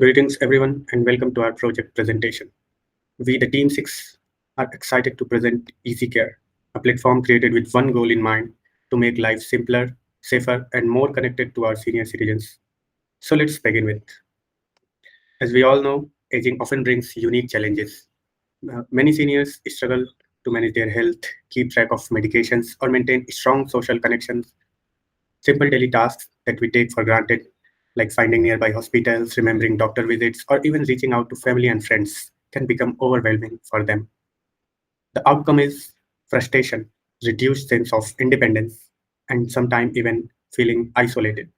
Greetings, everyone, and welcome to our project presentation. We, the Team 6, are excited to present EZCare, a platform created with one goal in mind to make life simpler, safer, and more connected to our senior citizens. So let's begin with. As we all know, aging often brings unique challenges. Many seniors struggle to manage their health, keep track of medications, or maintain strong social connections. Simple daily tasks that we take for granted, like finding nearby hospitals, remembering doctor visits, or even reaching out to family and friends, can become overwhelming for them. The outcome is frustration, reduced sense of independence, and sometimes even feeling isolated.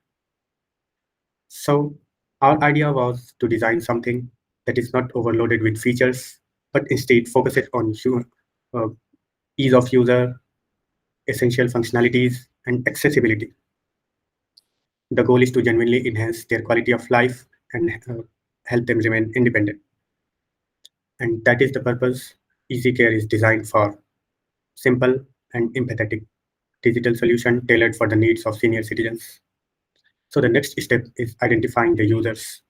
So, our idea was to design something that is not overloaded with features, but instead focuses on uh, ease of user, essential functionalities, and accessibility. The goal is to genuinely enhance their quality of life and help them remain independent. And that is the purpose EasyCare is designed for: simple and empathetic digital solution tailored for the needs of senior citizens. So the next step is identifying the users.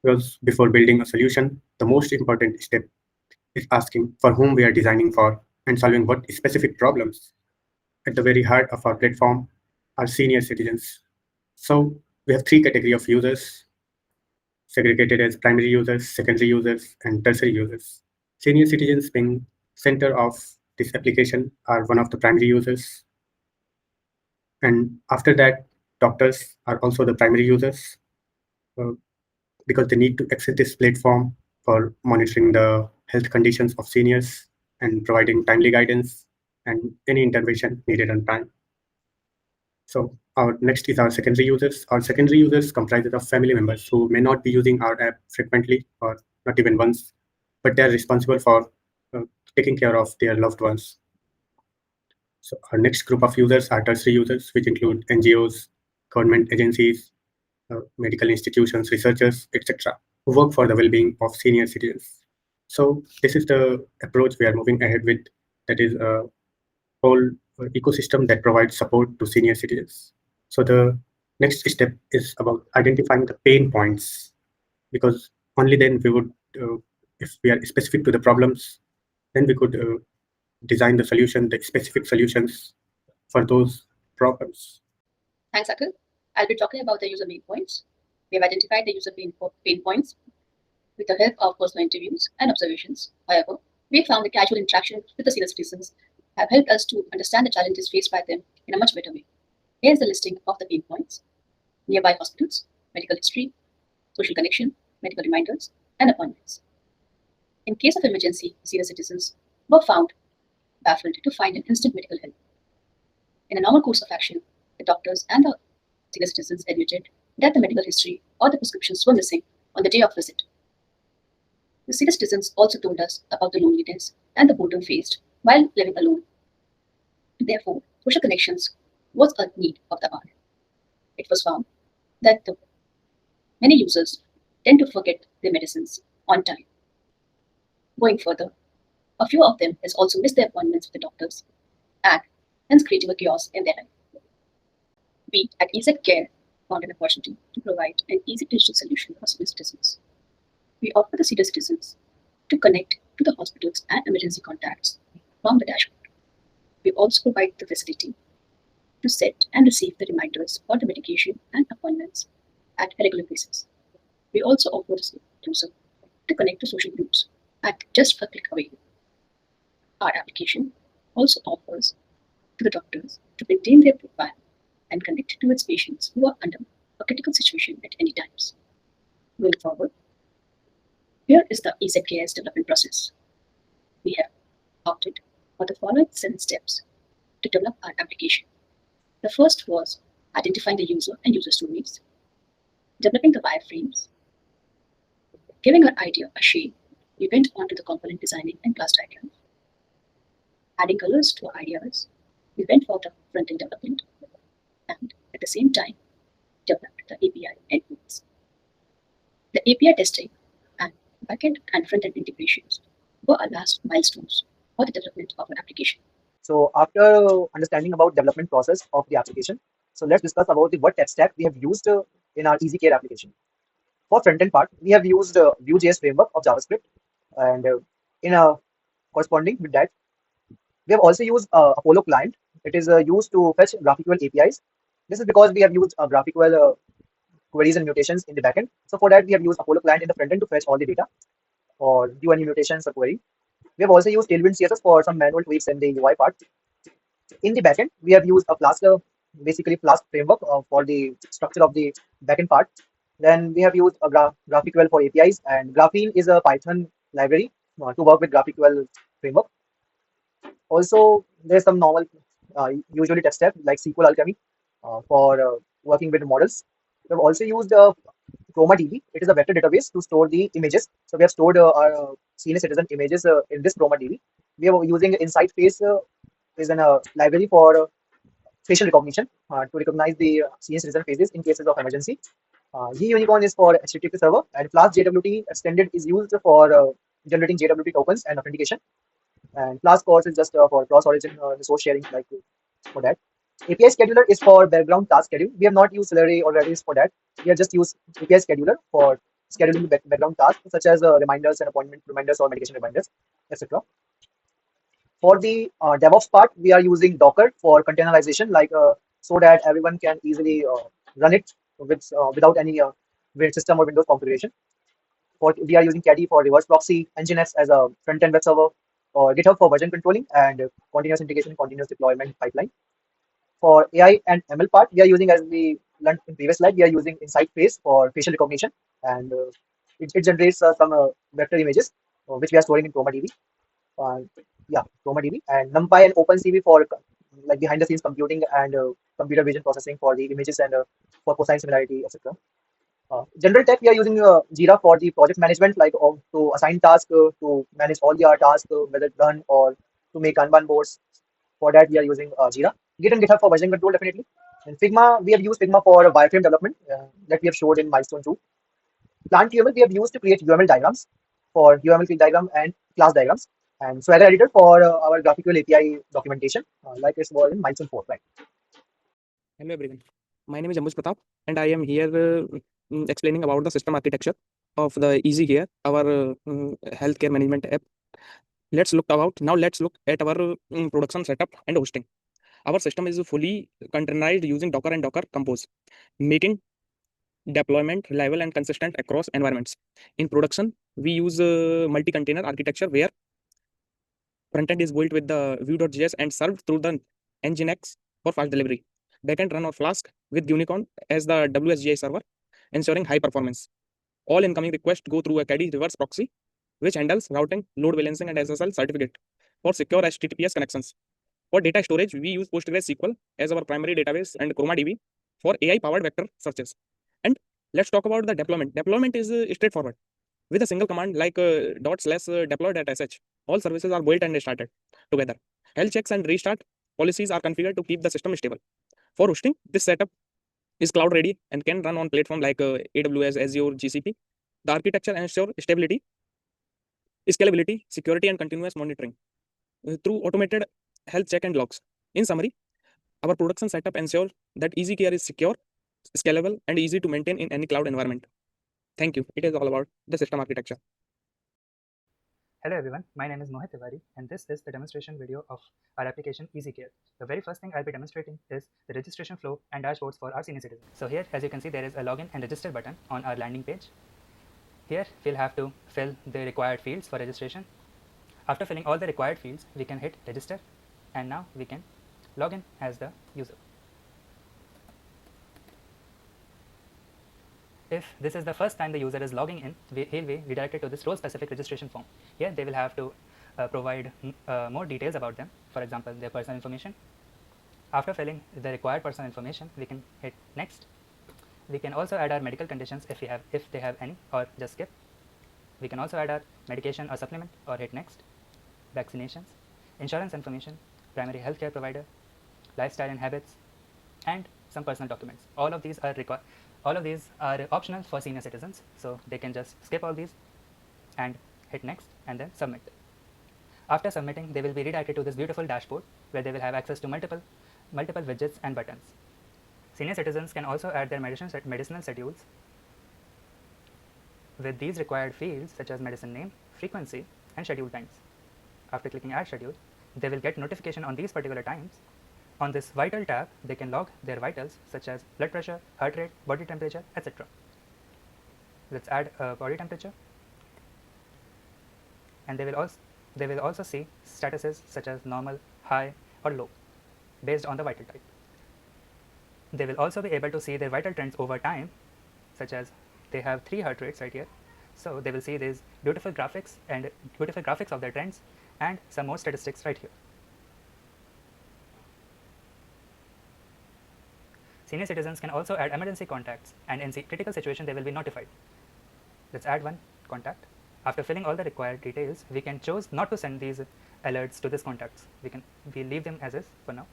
Because before building a solution, the most important step is asking for whom we are designing for and solving what specific problems. At the very heart of our platform are senior citizens. So we have three categories of users segregated as primary users, secondary users, and tertiary users. Senior citizens being center of this application are one of the primary users. And after that, doctors are also the primary users uh, because they need to access this platform for monitoring the health conditions of seniors and providing timely guidance and any intervention needed on time. So our next is our secondary users. Our secondary users comprises of family members who may not be using our app frequently or not even once, but they are responsible for uh, taking care of their loved ones. So our next group of users are tertiary users, which include NGOs, government agencies, medical institutions, researchers, etc., who work for the well-being of senior citizens. So this is the approach we are moving ahead with. That is a whole ecosystem that provides support to senior citizens. So the next step is about identifying the pain points, because only then we would, if we are specific to the problems, then we could design the solution, the specific solutions for those problems. Thanks, Akhil. I'll be talking about the user pain points. We have identified the user pain points with the help of personal interviews and observations. However, we found the casual interaction with the senior citizens have helped us to understand the challenges faced by them in a much better way. Here's the listing of the pain points: nearby hospitals, medical history, social connection, medical reminders, and appointments. In case of emergency, senior citizens were found baffled to find an instant medical help. In a normal course of action, the doctors and the senior citizens admitted that the medical history or the prescriptions were missing on the day of visit. The senior citizens also told us about the loneliness and the boredom faced while living alone. Therefore, social connections was a need of the hour. It was found that many users tend to forget their medicines on time. Going further, a few of them has also missed their appointments with the doctors and hence creating a chaos in their life. We at EZCare found an opportunity to provide an easy digital solution for senior citizens. We offer the senior citizens to connect to the hospitals and emergency contacts from the dashboard. We also provide the facility to set and receive the reminders for the medication and appointments at a regular basis. We also offer the user to connect to social groups at just a click away. Our application also offers to the doctors to maintain their profile and connect to its patients who are under a critical situation at any times. Going forward, here is the EZCare's development process. We have opted for the following 7 steps to develop our application. The first was identifying the user and user stories, developing the wireframes, giving our idea a shape. We went on to the component designing and class diagrams, adding colors to our ideas. We went for the front-end development and at the same time developed the API endpoints. The API testing and backend and front-end integrations were our last milestones for the development of our application. So after understanding about development process of the application, so let's discuss about the what tech stack we have used in our EasyCare application. For front-end part, we have used Vue.js framework of JavaScript, and in a corresponding with that, we have also used Apollo client. It is used to fetch GraphQL APIs. This is because we have used GraphQL queries and mutations in the backend. So for that, we have used Apollo client in the frontend to fetch all the data or do any mutations or query. We have also used Tailwind CSS for some manual tweaks in the UI part. In the backend, we have used a Flask, basically Flask framework for the structure of the backend part. Then we have used a GraphQL for APIs, and Graphene is a Python library to work with GraphQL framework. Also, there's some normal, usually tech stuff like SQL Alchemy for working with models. We've also used ChromaDB. It is a vector database to store the images. So we have stored our senior citizen images in this ChromaDB. We are using Insight Face is a library for facial recognition to recognize the senior citizen faces in cases of emergency. Unicorn is for HTTP server, and Flask JWT extended is used for generating JWT tokens and authentication. And Flask course is just for cross-origin resource sharing, like for that. API scheduler is for background task schedule. We have not used Celery or Redis for that. We have just used API scheduler for scheduling background tasks such as reminders and appointment reminders or medication reminders, etc. For the DevOps part, we are using Docker for containerization, like so that everyone can easily run it without any system or Windows configuration. We are using Caddy for reverse proxy, Nginx as a front-end web server, or GitHub for version controlling and continuous integration, continuous deployment pipeline. For AI and ML part, we are using, as we learned in previous slide, we are using Insight Face for facial recognition, and it generates some vector images which we are storing in ChromaDB. Uh, yeah, ChromaDB and NumPy and OpenCV for like behind the scenes computing and computer vision processing for the images and for cosine similarity, etc. General tech, we are using Jira for the project management, like to assign tasks, to manage all the tasks, whether done or to make Kanban boards. For that, we are using Jira. Git and GitHub for version control, definitely. And Figma, we have used Figma for wireframe development that we have showed in milestone 2. Plant UML, we have used to create UML diagrams for UML field diagram and class diagrams. And Swagger editor for our graphical API documentation, like it's was in milestone 4, right? Hello everyone. My name is Ambuj Pratap, and I am here explaining about the system architecture of the EZCare, our healthcare management app. Let's look at our production setup and hosting. Our system is fully containerized using Docker and Docker Compose, making deployment reliable and consistent across environments. In production, we use multi-container architecture where frontend is built with the Vue.js and served through the Nginx for fast delivery. Backend run on Flask with Unicorn as the WSGI server, ensuring high performance. All incoming requests go through a Caddy reverse proxy, which handles routing, load balancing, and SSL certificate for secure HTTPS connections. For data storage, we use PostgreSQL as our primary database and ChromaDB for AI-powered vector searches. And let's talk about the deployment. Deployment is straightforward. With a single command like /deploy.sh, all services are built and started together. Health checks and restart policies are configured to keep the system stable. For hosting, this setup is cloud ready and can run on platforms like AWS, Azure, GCP. The architecture ensures stability, scalability, security, and continuous monitoring through automated health check and logs. In summary, our production setup ensures that EZCare is secure, scalable, and easy to maintain in any cloud environment. Thank you. It is all about the system architecture. Hello everyone, my name is Mohit Tiwari and this is the demonstration video of our application EZCare. The very first thing I'll be demonstrating is the registration flow and dashboards for our senior citizens. So here, as you can see, there is a login and register button on our landing page. Here, we'll have to fill the required fields for registration. After filling all the required fields, we can hit register and now we can log in as the user. If this is the first time the user is logging in, he'll be redirected to this role-specific registration form. Here they will have to provide more details about them, for example, their personal information. After filling the required personal information, we can hit next. We can also add our medical conditions if they have any, or just skip. We can also add our medication or supplement or hit next. Vaccinations, insurance information, primary healthcare provider, lifestyle and habits, and some personal documents. All of these are optional for senior citizens, so they can just skip all these and hit next and then submit. After submitting, they will be redirected to this beautiful dashboard where they will have access to multiple widgets and buttons. Senior citizens can also add their medicinal schedules with these required fields such as medicine name, frequency, and schedule times. After clicking add schedule, they will get notification on these particular times. On this vital tab, they can log their vitals such as blood pressure, heart rate, body temperature, etc. Let's add a body temperature, and they will also see statuses such as normal, high, or low based on the vital type. They will also be able to see their vital trends over time, such as they have 3 heart rates right here. So they will see these beautiful graphics of their trends and some more statistics right here. Senior citizens can also add emergency contacts, and in critical situation they will be notified. Let's add one contact. After filling all the required details, we can choose not to send these alerts to these contacts. We leave them as is for now.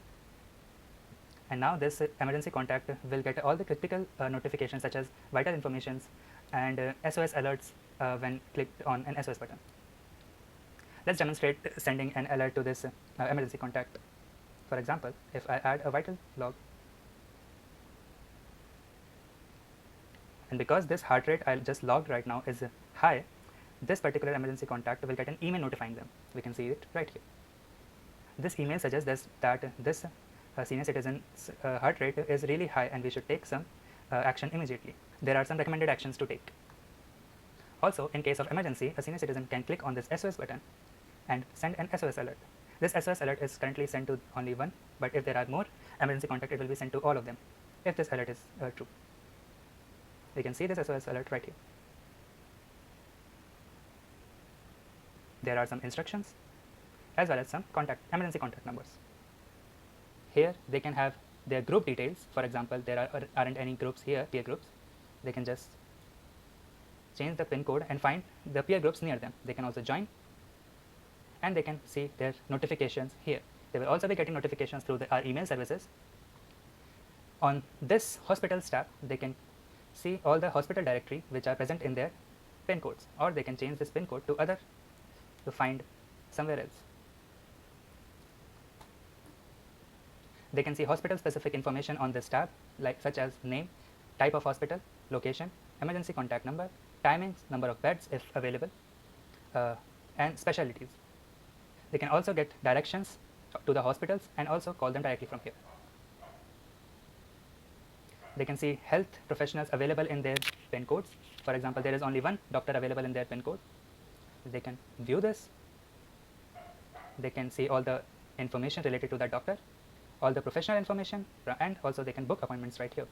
And now this emergency contact will get all the critical notifications such as vital informations and SOS alerts when clicked on an SOS button. Let's demonstrate sending an alert to this emergency contact. For example, if I add a vital log, and because this heart rate I just logged right now is high, this particular emergency contact will get an email notifying them. We can see it right here. This email suggests that this senior citizen's heart rate is really high and we should take some action immediately. There are some recommended actions to take. Also, in case of emergency, a senior citizen can click on this SOS button and send an SOS alert. This SOS alert is currently sent to only one, but if there are more emergency contacts, it will be sent to all of them if this alert is true. We can see this SOS alert right here. There are some instructions as well as some emergency contact numbers. Here they can have their group details. For example, there aren't any groups here, peer groups. They can just change the pin code and find the peer groups near them. They can also join, and they can see their notifications here. They will also be getting notifications through our email services. On this hospitals tab, they can see all the hospital directory which are present in their pin codes, or they can change this pin code to find somewhere else. They can see hospital specific information on this tab, such as name, type of hospital, location, emergency contact number, timings, number of beds if available, and specialties. They can also get directions to the hospitals and also call them directly from here. They can see health professionals available in their pin codes. For example, there is only one doctor available in their pin code. They can view this. They can see all the information related to that doctor, all the professional information, and also they can book appointments right here.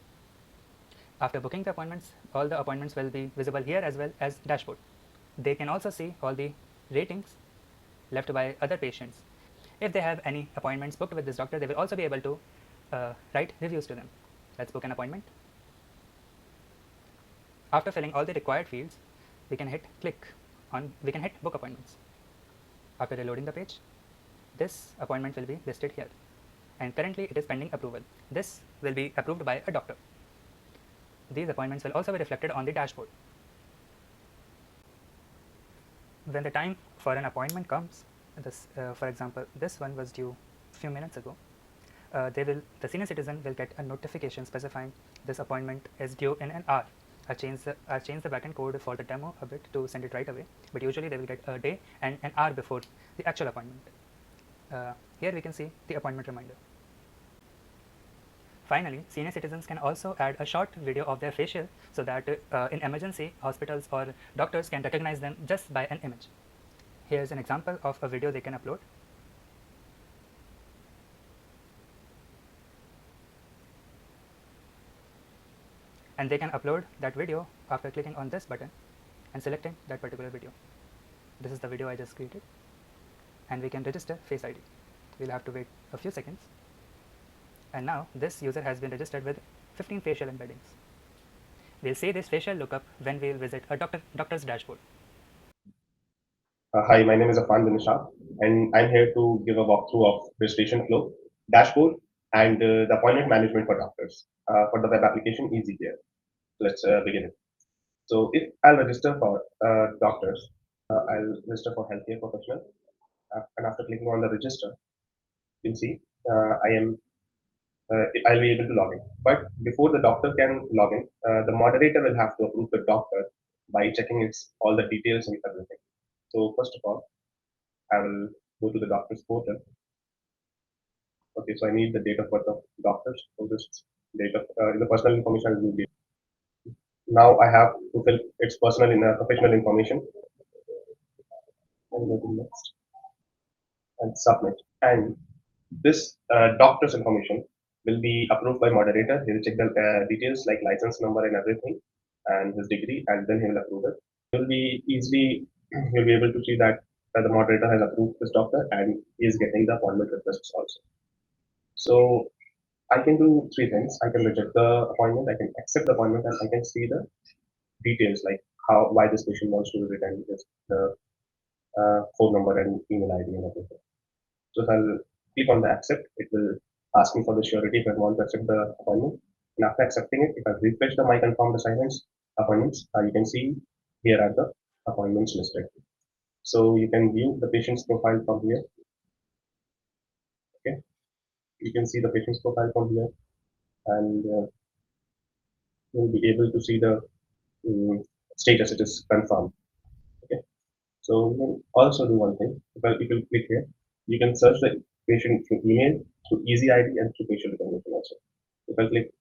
After booking the appointments, all the appointments will be visible here as well as dashboard. They can also see all the ratings left by other patients. If they have any appointments booked with this doctor, they will also be able to write reviews to them. Let's book an appointment. After filling all the required fields, we can hit book appointments. After reloading the page, this appointment will be listed here, and currently it is pending approval. This will be approved by a doctor. These appointments will also be reflected on the dashboard. When the time for an appointment comes, for example, this one was due a few minutes ago, the senior citizen will get a notification specifying this appointment is due in an hour. I changed the backend code for the demo a bit to send it right away, but usually they will get a day and an hour before the actual appointment. Here we can see the appointment reminder. Finally, senior citizens can also add a short video of their facial so that in emergency, hospitals or doctors can recognize them just by an image. Here's an example of a video they can upload. And they can upload that video after clicking on this button and selecting that particular video. This is the video I just created, and we can register Face ID. We'll have to wait a few seconds. And now this user has been registered with 15 facial embeddings. We'll see this facial lookup when we'll visit a doctor's dashboard. Hi, my name is Akhileshwar Pandey, and I'm here to give a walkthrough of registration flow, dashboard, and the appointment management for doctors for the web application EZCare. Let's begin it. So if I'll register for doctors, I'll register for healthcare professional, and after clicking on the register, you'll see I'll be able to log in. But before the doctor can log in, the moderator will have to approve the doctor by checking its all the details and everything. So first of all, I will go to the doctor's portal. Okay, so I need the date of birth of doctors. So this date of in the personal information I will do. Now I have to fill its personal in professional information and go to next and submit. And this doctor's information will be approved by moderator. He will check the details like license number and everything and his degree, and then he will approve it. You'll be easily you'll be able to see that the moderator has approved this doctor and he is getting the appointment requests also. So I can do three things. I can reject the appointment, I can accept the appointment, and I can see the details like why this patient wants to visit and just the phone number and email ID and everything. So if I'll click on the accept, it will ask me for the surety if I want to accept the appointment. And after accepting it, if I refresh the my confirmed assignments appointments, you can see here are the appointments listed. So you can view the patient's profile from here. Okay, you can see the patient's profile from here, and you'll be able to see the status. It is confirmed. Okay, so you can also do one thing. If you click here, you can search the patient through email, through EZID, and through facial recognition also. If I click,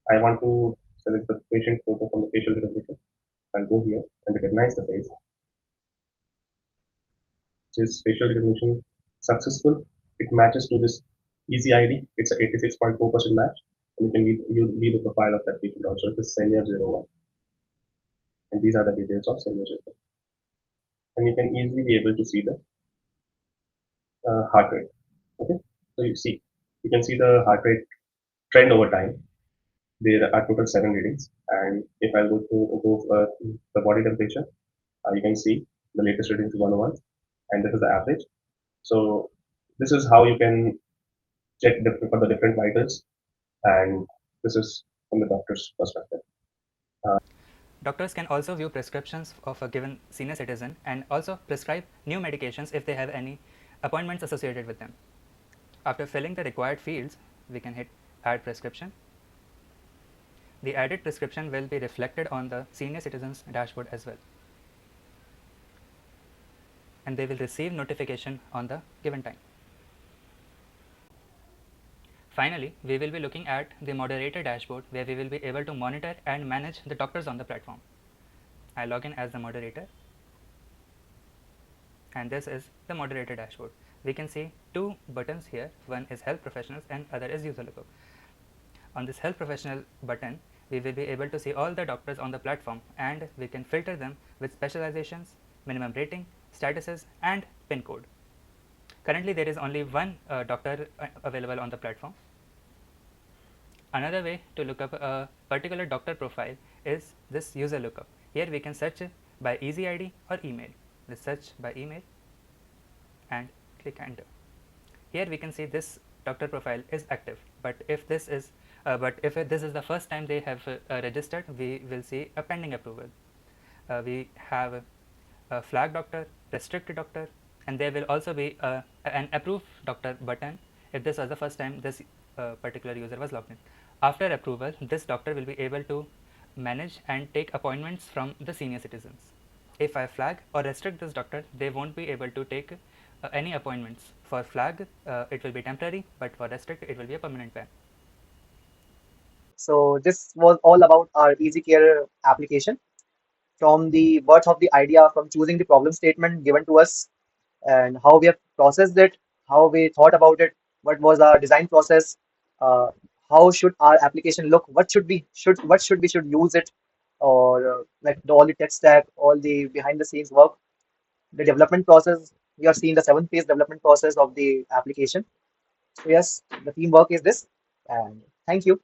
I want to select the patient photo from the facial recognition. I'll go here and recognize the face. This facial recognition successful. It matches to this EZID. It's a 86.4% match. And you can read the profile of that patient also. It is senior 01. And these are the details of senior 01. And you can easily be able to see the heart rate. Okay, so you can see the heart rate trend over time. There are total 7 readings, and if I go to the body temperature, you can see the latest reading is 101, and this is the average. So this is how you can check for the different vitals, and this is from the doctor's perspective. Doctors can also view prescriptions of a given senior citizen and also prescribe new medications if they have any appointments associated with them. After filling the required fields, we can hit add prescription. The added prescription will be reflected on the senior citizen's dashboard as well, and they will receive notification on the given time. Finally, we will be looking at the moderator dashboard, where we will be able to monitor and manage the doctors on the platform. I log in as the moderator, and this is the moderator dashboard. We can see two buttons here. One is health professionals and other is user lookup. On this health professional button, we will be able to see all the doctors on the platform, and we can filter them with specializations, minimum rating, statuses, and pin code. Currently, there is only one doctor available on the platform. Another way to look up a particular doctor profile is this user lookup. Here we can search by EZID or email. Let's search by email and click enter. Here we can see this doctor profile is active, but if this is the first time they have registered, we will see a pending approval. We have a flag doctor, restricted doctor, and there will also be an approve doctor button if this was the first time this particular user was logged in. After approval, this doctor will be able to manage and take appointments from the senior citizens. If I flag or restrict this doctor, they won't be able to take any appointments. For flag, it will be temporary, but for restrict, it will be a permanent ban. So this was all about our EZCare application, from the birth of the idea, from choosing the problem statement given to us, and how we have processed it, how we thought about it, what was our design process, how should our application look, what should we should use it, or like all the tech stack, all the behind the scenes work, the development process. We are seeing the 7 phase development process of the application. So yes, the teamwork is this, and thank you.